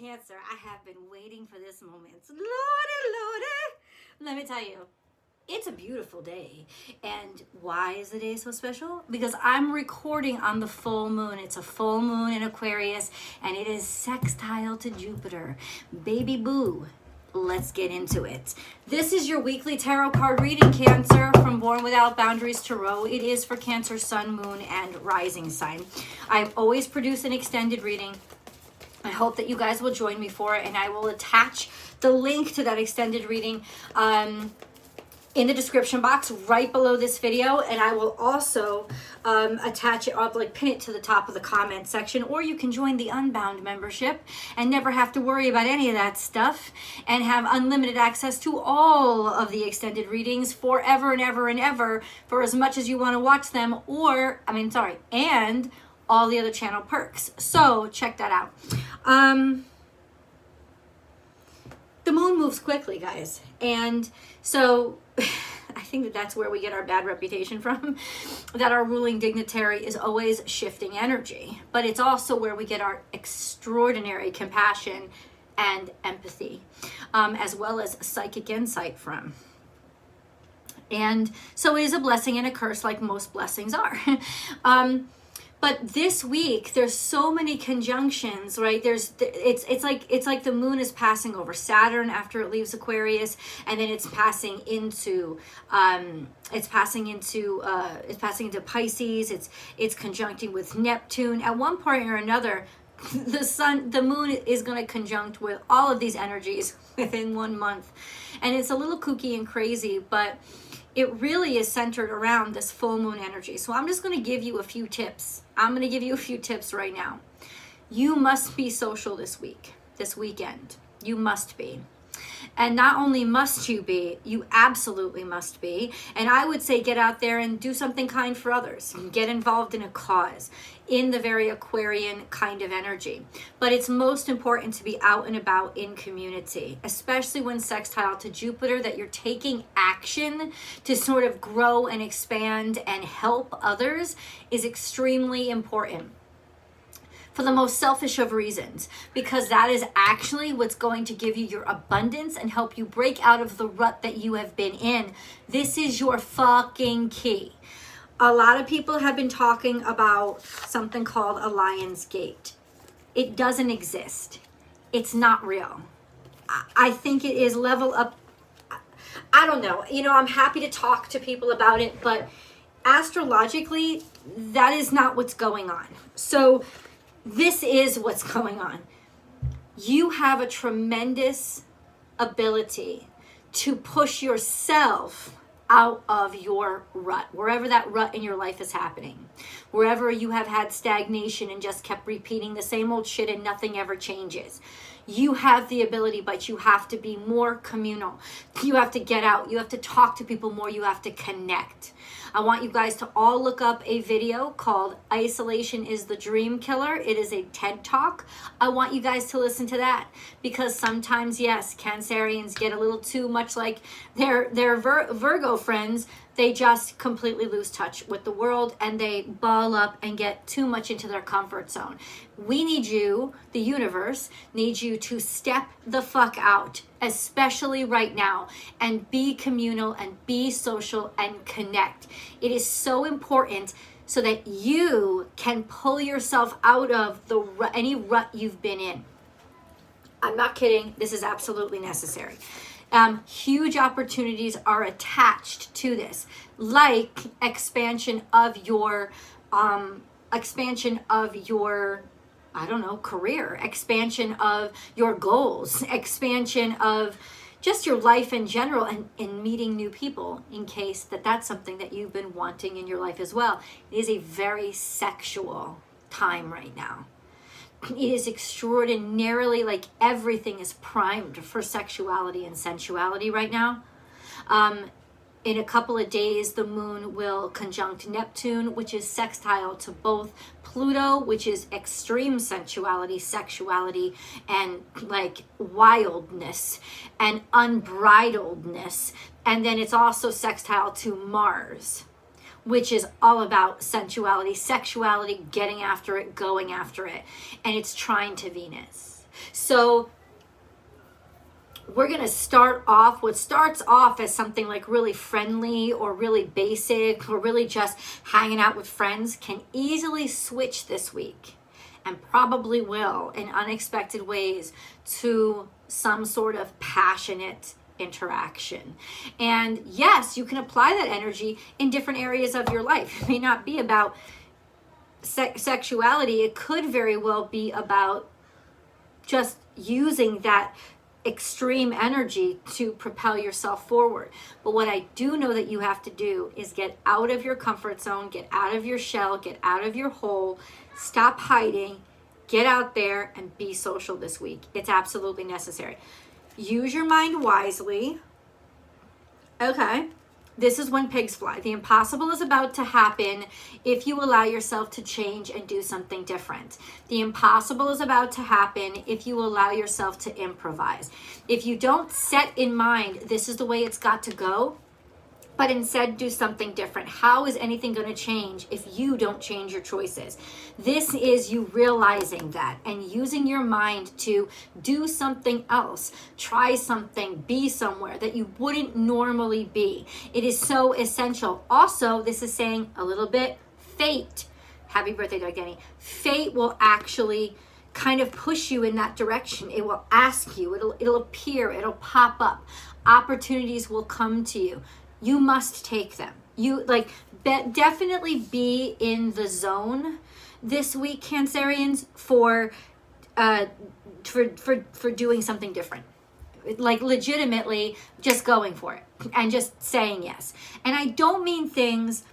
Cancer, I have been waiting for this moment. Lordy. Let me tell you, it's a beautiful day. And why is the day so special? Because I'm recording on the full moon. It's a full moon in Aquarius, and it is sextile to Jupiter. Baby boo. Let's get into it. This is your weekly tarot card reading, Cancer, from Born Without Boundaries Tarot. It is for Cancer, Sun, Moon, and Rising sign. I always produce an extended reading. I hope that you guys will join me for it, and I will attach the link to that extended reading in the description box right below this video, and I will also attach it up, like pin it to the top of the comment section, or you can join the Unbound membership and never have to worry about any of that stuff and have unlimited access to all of the extended readings forever and ever and ever for as much as you want to watch them, and all the other channel perks. So check that out. The moon moves quickly, guys, and so I think that that's where we get our bad reputation from, that our ruling dignitary is always shifting energy, but it's also where we get our extraordinary compassion and empathy, as well as psychic insight from. And so it is a blessing and a curse, like most blessings are. But this week, there's so many conjunctions, right? It's like the moon is passing over Saturn after it leaves Aquarius, and then it's passing into Pisces. It's conjuncting with Neptune. At one point or another, the moon is going to conjunct with all of these energies within 1 month, and it's a little kooky and crazy, but it really is centered around this full moon energy. So I'm just going to give you a few tips. I'm going to give you a few tips right now. You must be social this weekend. You must be. And not only must you be, you absolutely must be. And I would say get out there and do something kind for others. Get involved in a cause, in the very Aquarian kind of energy. But it's most important to be out and about in community, especially when sextile to Jupiter, that you're taking action to sort of grow and expand and help others is extremely important. For the most selfish of reasons, because that is actually what's going to give you your abundance and help you break out of the rut that you have been in. This is your fucking key. A lot of people have been talking about something called a Lion's Gate. It doesn't exist. It's not real. I think it is level up. I don't know. I'm happy to talk to people about it, but astrologically, that is not what's going on. So this is what's going on. You have a tremendous ability to push yourself out of your rut, wherever that rut in your life is happening, wherever you have had stagnation and just kept repeating the same old shit and nothing ever changes. You have the ability, but you have to be more communal. You have to get out. You have to talk to people more. You have to connect. I want you guys to all look up a video called Isolation is the Dream Killer. It is a TED Talk. I want you guys to listen to that, because sometimes, yes, Cancerians get a little too much like their Virgo friends. They just completely lose touch with the world and they ball up and get too much into their comfort zone. We need you, the universe needs you to step the fuck out, especially right now, and be communal and be social and connect. It is so important so that you can pull yourself out of any rut you've been in. I'm not kidding. This is absolutely necessary. Huge opportunities are attached to this, like expansion of your career, expansion of your goals, expansion of just your life in general, and meeting new people, in case that's something that you've been wanting in your life as well. It is a very sexual time right now. It is extraordinarily, like, everything is primed for sexuality and sensuality right now. In a couple of days, the moon will conjunct Neptune, which is sextile to both Pluto, which is extreme sensuality, sexuality, and like wildness and unbridledness. And then it's also sextile to Mars, which is all about sensuality, sexuality, getting after it, going after it. And it's trine to Venus. So we're going to start off, what starts off as something like really friendly or really basic or really just hanging out with friends can easily switch this week, and probably will in unexpected ways, to some sort of passionate interaction. And yes, you can apply that energy in different areas of your life. It may not be about sexuality. It could very well be about just using that extreme energy to propel yourself forward. But what I do know that you have to do is get out of your comfort zone, get out of your shell, get out of your hole, stop hiding, get out there and be social this week. It's absolutely necessary. Use your mind wisely. Okay. This is when pigs fly. The impossible is about to happen if you allow yourself to change and do something different. The impossible is about to happen if you allow yourself to improvise. If you don't set in mind, this is the way it's got to go, but instead do something different. How is anything going to change if you don't change your choices? This is you realizing that and using your mind to do something else, try something, be somewhere that you wouldn't normally be. It is so essential. Also, this is saying a little bit fate. Happy birthday, Doug Denny. Fate will actually kind of push you in that direction. It will ask you, it'll appear, it'll pop up. Opportunities will come to you. You must take them. You definitely be in the zone this week, Cancerians, for doing something different. Like legitimately just going for it and just saying yes. And I don't mean things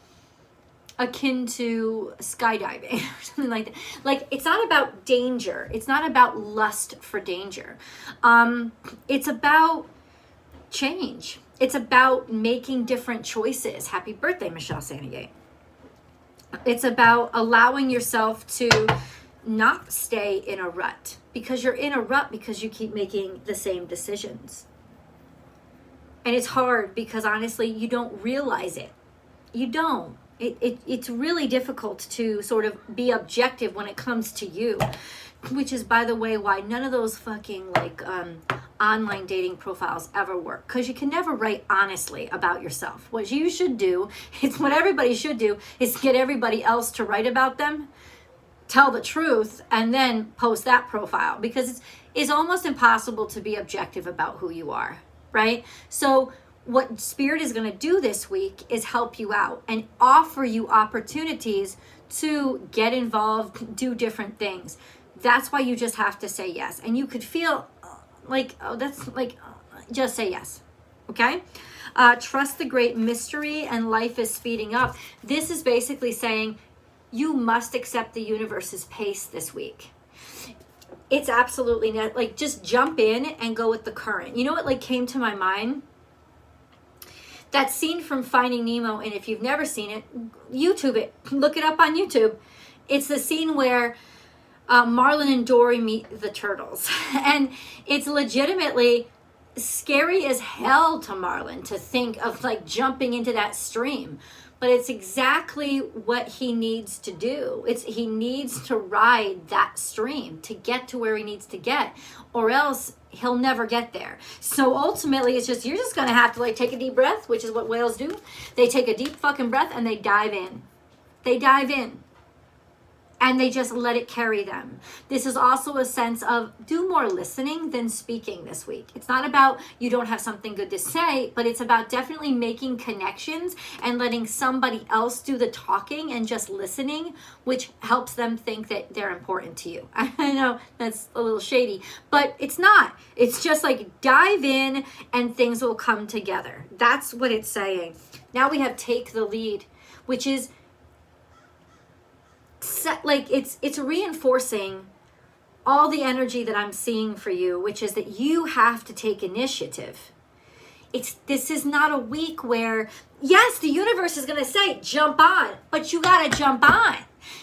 akin to skydiving or something like that. Like, it's not about danger. It's not about lust for danger. It's about change. It's about making different choices. Happy birthday, Michelle Santigate. It's about allowing yourself to not stay in a rut, because you're in a rut because you keep making the same decisions. And it's hard because honestly, you don't realize it. You don't. It's really difficult to sort of be objective when it comes to you, which is, by the way, why none of those fucking online dating profiles ever work, because you can never write honestly about yourself. What you should do, it's what everybody should do, is get everybody else to write about them, tell the truth, and then post that profile, because it's almost impossible to be objective about who you are, right? So what Spirit is going to do this week is help you out and offer you opportunities to get involved, do different things. That's why you just have to say yes. And you could feel like, oh, that's like, just say yes. Okay? Trust the great mystery and life is speeding up. This is basically saying you must accept the universe's pace this week. It's absolutely not, like, just jump in and go with the current. You know what came to my mind? That scene from Finding Nemo, and if you've never seen it, YouTube it. Look it up on YouTube. It's the scene where Marlin and Dory meet the turtles. And it's legitimately scary as hell to Marlin to think of jumping into that stream. But it's exactly what he needs to do. He needs to ride that stream to get to where he needs to get, or else he'll never get there. So ultimately, it's just, you're just going to have to take a deep breath, which is what whales do. They take a deep fucking breath and they dive in. They dive in. And they just let it carry them. This is also a sense of do more listening than speaking this week. It's not about you don't have something good to say, but it's about definitely making connections and letting somebody else do the talking and just listening, which helps them think that they're important to you. I know that's a little shady, but it's not. It's just dive in and things will come together. That's what it's saying. Now we have take the lead, which is it's reinforcing all the energy that I'm seeing for you, which is that you have to take initiative. This is not a week where, yes, the universe is going to say jump on, but you got to jump on.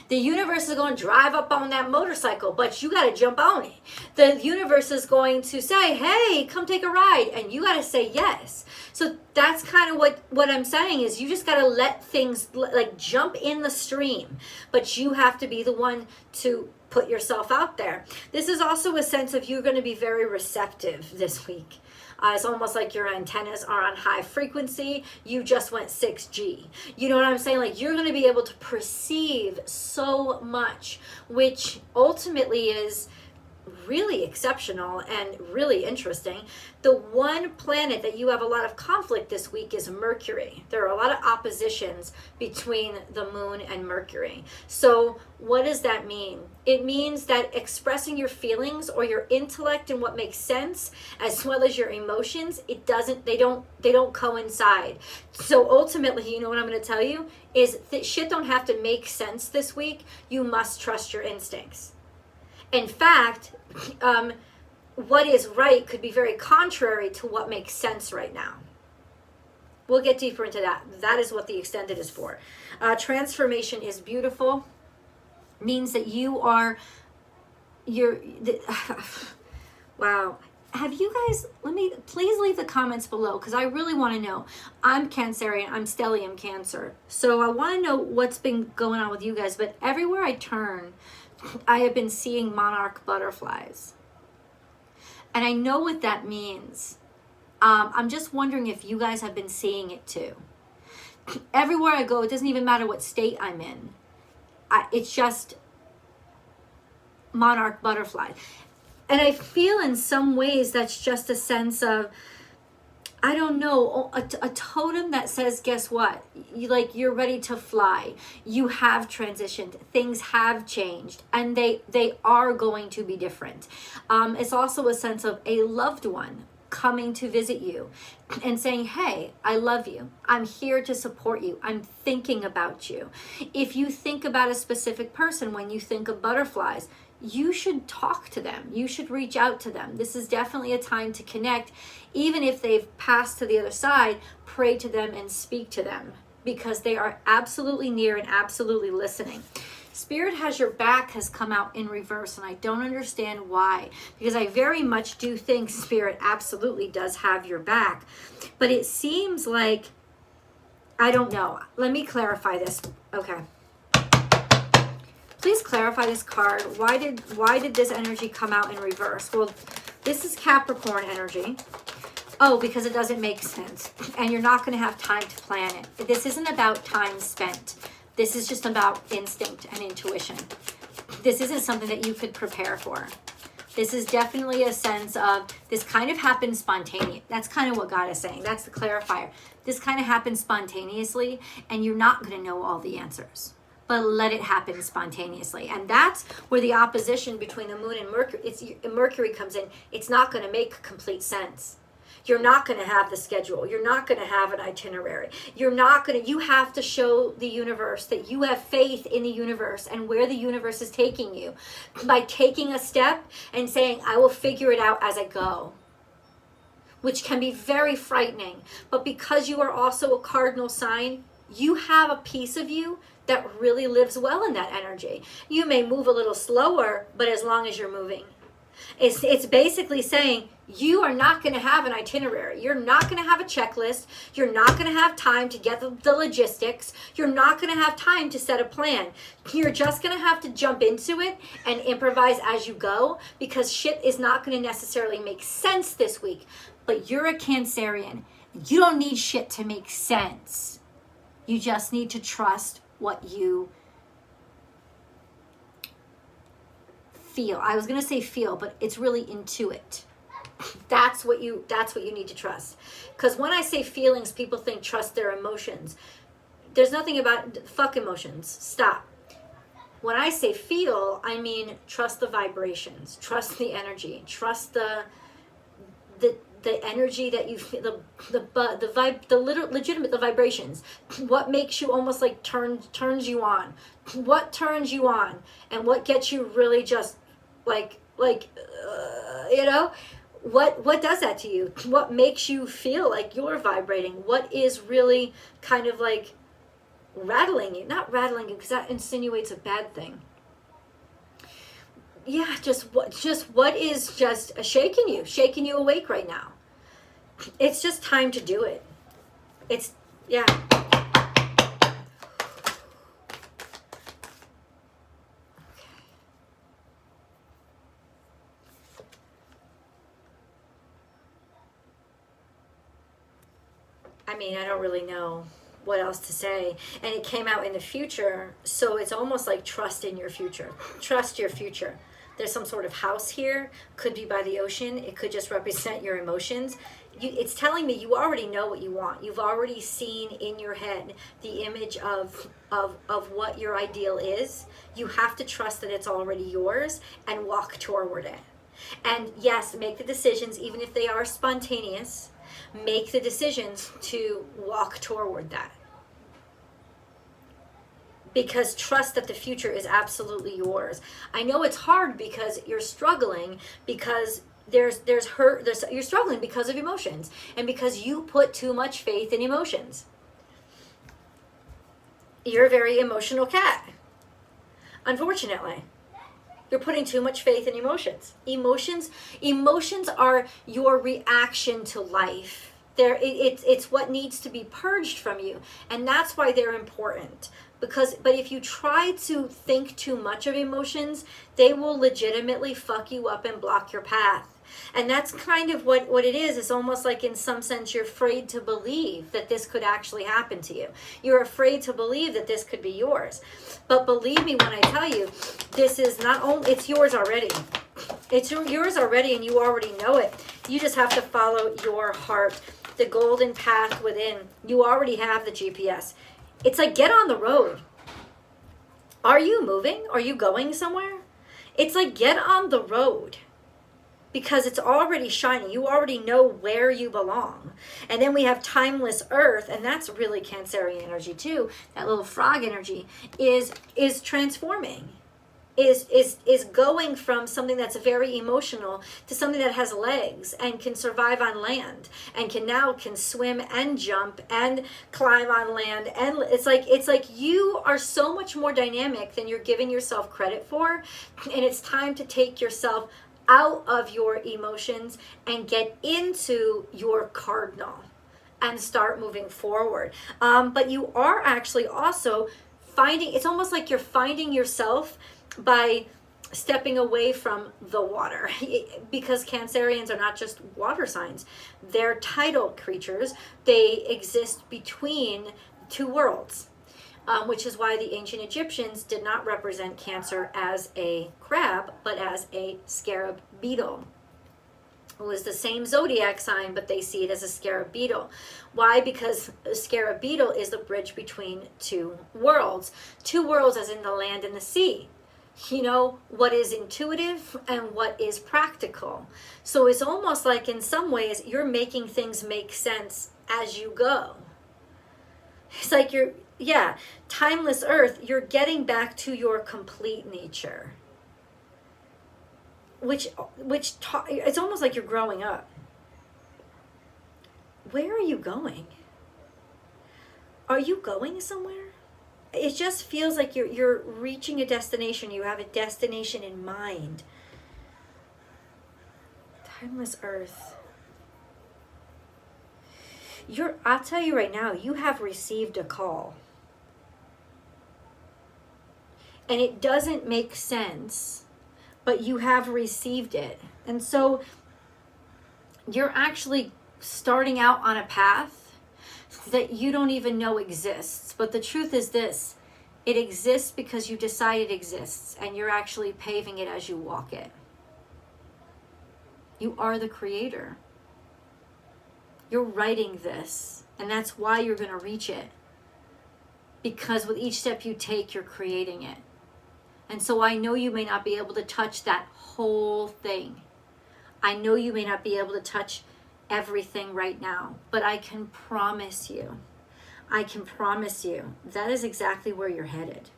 The universe is going to drive up on that motorcycle, but you got to jump on it. The universe is going to say, hey, come take a ride, and you got to say yes. So that's kind of what I'm saying is you just got to let things jump in the stream, but you have to be the one to put yourself out there. This is also a sense of you're going to be very receptive this week. It's almost like your antennas are on high frequency. You just went 6G. You know what I'm saying? Like, you're going to be able to perceive so much, which ultimately is really exceptional and really interesting. The one planet that you have a lot of conflict this week is Mercury. There are a lot of oppositions between the moon and Mercury. So what does that mean? It means that expressing your feelings or your intellect and what makes sense, as well as your emotions, they don't coincide. So ultimately, you know what I'm going to tell you is that shit don't have to make sense this week. You must trust your instincts. In fact, what is right could be very contrary to what makes sense right now. We'll get deeper into that. That is what the extended is for. Transformation is beautiful. Means that wow. Have you guys, please leave the comments below, because I really want to know. I'm Cancerian, I'm stellium Cancer. So I want to know what's been going on with you guys. But everywhere I turn, I have been seeing monarch butterflies. And I know what that means. I'm just wondering if you guys have been seeing it too. Everywhere I go, it doesn't even matter what state I'm in. It's just monarch butterfly. And I feel in some ways that's just a sense of, I don't know, a totem that says, guess what? You're ready to fly. You have transitioned. Things have changed. And they are going to be different. It's also a sense of a loved one coming to visit you and saying, hey, I love you. I'm here to support you. I'm thinking about you. If you think about a specific person when you think of butterflies, you should talk to them. You should reach out to them. This is definitely a time to connect. Even if they've passed to the other side, pray to them and speak to them, because they are absolutely near and absolutely listening. Spirit has your back has come out in reverse, and I don't understand why, because I very much do think Spirit absolutely does have your back. But it seems like, I don't know. Let me clarify this. Okay. Please clarify this card. Why did this energy come out in reverse? Well, this is Capricorn energy. Oh, because it doesn't make sense. And you're not going to have time to plan it. This isn't about time spent. This is just about instinct and intuition. This isn't something that you could prepare for. This is definitely a sense of, this kind of happens spontaneously. That's kind of what God is saying. That's the clarifier. This kind of happens spontaneously, and you're not going to know all the answers. But let it happen spontaneously. And that's where the opposition between the moon and Mercury comes in. It's not going to make complete sense. You're not going to have the schedule. You're not going to have an itinerary. You have to show the universe that you have faith in the universe and where the universe is taking you, by taking a step and saying, I will figure it out as I go, which can be very frightening. But because you are also a cardinal sign, you have a piece of you that really lives well in that energy. You may move a little slower, but as long as you're moving. It's basically saying, you are not going to have an itinerary. You're not going to have a checklist. You're not going to have time to get the logistics. You're not going to have time to set a plan. You're just going to have to jump into it and improvise as you go, because shit is not going to necessarily make sense this week. But you're a Cancerian. You don't need shit to make sense. You just need to trust what you feel. I was going to say feel, but it's really intuit. That's what you need to trust. Because when I say feelings, people think trust their emotions. There's nothing about fuck emotions. Stop. When I say feel, I mean trust the vibrations, trust the energy, trust the energy that you feel, the vibrations. What makes you almost like turns you on? What turns you on, and what gets you really just what does that to you? What makes you feel like you're vibrating? What is really kind of like rattling you? Not rattling you, because that insinuates a bad thing. Yeah, what is just shaking you awake right now? It's just time to do it. Yeah. mean, I don't really know what else to say. And it came out in the future, so it's almost like trust in your future. Trust your future. There's some sort of house here, could be by the ocean, it could just represent your emotions. It's telling me you already know what you want. You've already seen in your head the image of what your ideal is. You have to trust that it's already yours and walk toward it. And yes, make the decisions, even if they are spontaneous, make the decisions to walk toward that. Because trust that the future is absolutely yours. I know it's hard because you're struggling, because there's hurt, you're struggling because of emotions, and because you put too much faith in emotions. You're a very emotional cat. Unfortunately, you're putting too much faith in emotions. Emotions are your reaction to life. It's what needs to be purged from you, and that's why they're important. But if you try to think too much of emotions, they will legitimately fuck you up and block your path. And that's kind of what it is. It's almost like, in some sense, you're afraid to believe that this could actually happen to you. You're afraid to believe that this could be yours. But believe me when I tell you, this is not only, it's yours already. It's yours already, and you already know it. You just have to follow your heart, the golden path within. You already have the GPS. It's like, get on the road. Are you moving? Are you going somewhere? It's like, get on the road. Because it's already shining. You already know where you belong. And then we have timeless earth, and that's really Cancerian energy too. That little frog energy is transforming. Is going from something that's very emotional to something that has legs and can survive on land and can swim and jump and climb on land. And it's like you are so much more dynamic than you're giving yourself credit for. And it's time to take yourself out of your emotions and get into your cardinal and start moving forward. But you are actually also finding, it's almost like you're finding yourself by stepping away from the water, because Cancerians are not just water signs. They're tidal creatures. They exist between two worlds, which is why the ancient Egyptians did not represent Cancer as a crab, but as a scarab beetle. It was the same zodiac sign, but they see it as a scarab beetle. Why? Because a scarab beetle is the bridge between two worlds as in the land and the sea. You know, what is intuitive and what is practical. So it's almost like, in some ways, you're making things make sense as you go. It's like timeless earth, you're getting back to your complete nature. Which it's almost like you're growing up. Where are you going? Are you going somewhere? It just feels like you're reaching a destination. You have a destination in mind. Timeless earth. I'll tell you right now, you have received a call. And it doesn't make sense, but you have received it. And so you're actually starting out on a path that you don't even know exists. But the truth is this: it exists because you decide it exists, and you're actually paving it as you walk it. You are the creator. You're writing this, and that's why you're going to reach it. Because with each step you take, you're creating it. And so I know you may not be able to touch that whole thing. I know you may not be able to touch everything right now, but I can promise you that is exactly where you're headed.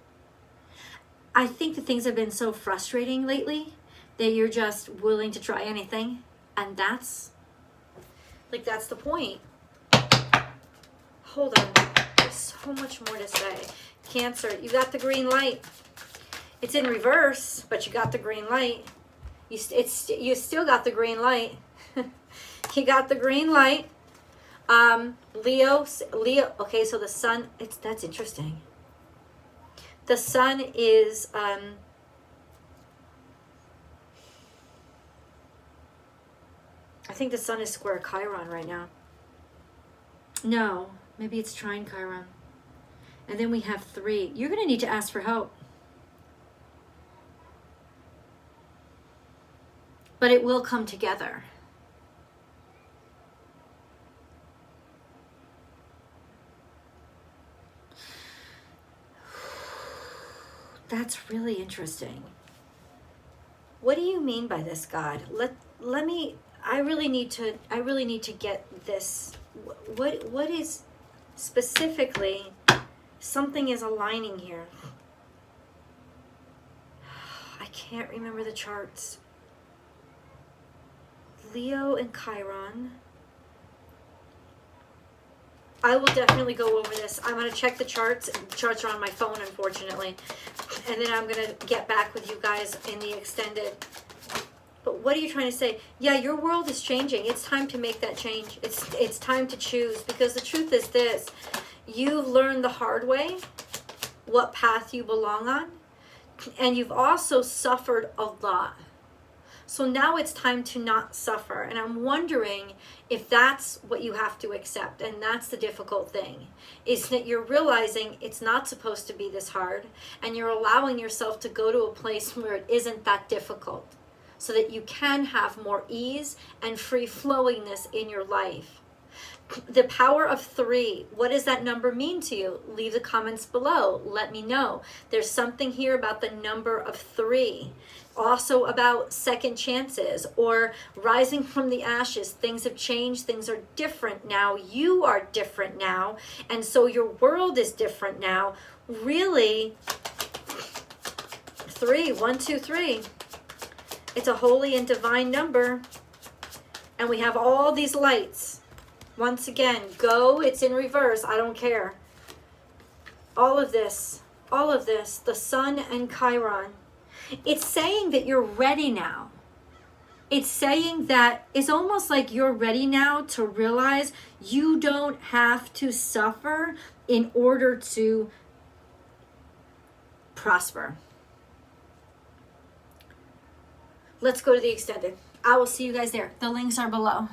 I think that things have been so frustrating lately that you're just willing to try anything, and that's the point. Hold on, there's so much more to say. Cancer, you got the green light. It's in reverse, but you got the green light. You still got the green light. You got the green light. Leo. Okay, so the sun. That's interesting. The sun is. I think the sun is square Chiron right now. No, maybe it's trine Chiron. And then we have 3. You're going to need to ask for help. But it will come together. That's really interesting. What do you mean by this, God? Let me, I really need to get this. What is specifically, something is aligning here. I can't remember the charts. Leo and Chiron. I will definitely go over this. I'm going to check the charts. The charts are on my phone, unfortunately. And then I'm going to get back with you guys in the extended. But what are you trying to say? Yeah, your world is changing. It's time to make that change. It's time to choose. Because the truth is this. You've learned the hard way what path you belong on. And you've also suffered a lot. So now it's time to not suffer. And I'm wondering if that's what you have to accept. And that's the difficult thing, is that you're realizing it's not supposed to be this hard. And you're allowing yourself to go to a place where it isn't that difficult, so that you can have more ease and free flowingness in your life. The power of 3, what does that number mean to you? Leave the comments below. Let me know. There's something here about the number of 3. Also about second chances or rising from the ashes. Things have changed. Things are different now. You are different now. And so your world is different now. Really, 3, 1, 2, 3. It's a holy and divine number. And we have all these lights. Once again, go, it's in reverse, I don't care. All of this, the Sun and Chiron. It's saying that you're ready now. It's saying that it's almost like you're ready now to realize you don't have to suffer in order to prosper. Let's go to the extended. I will see you guys there. The links are below.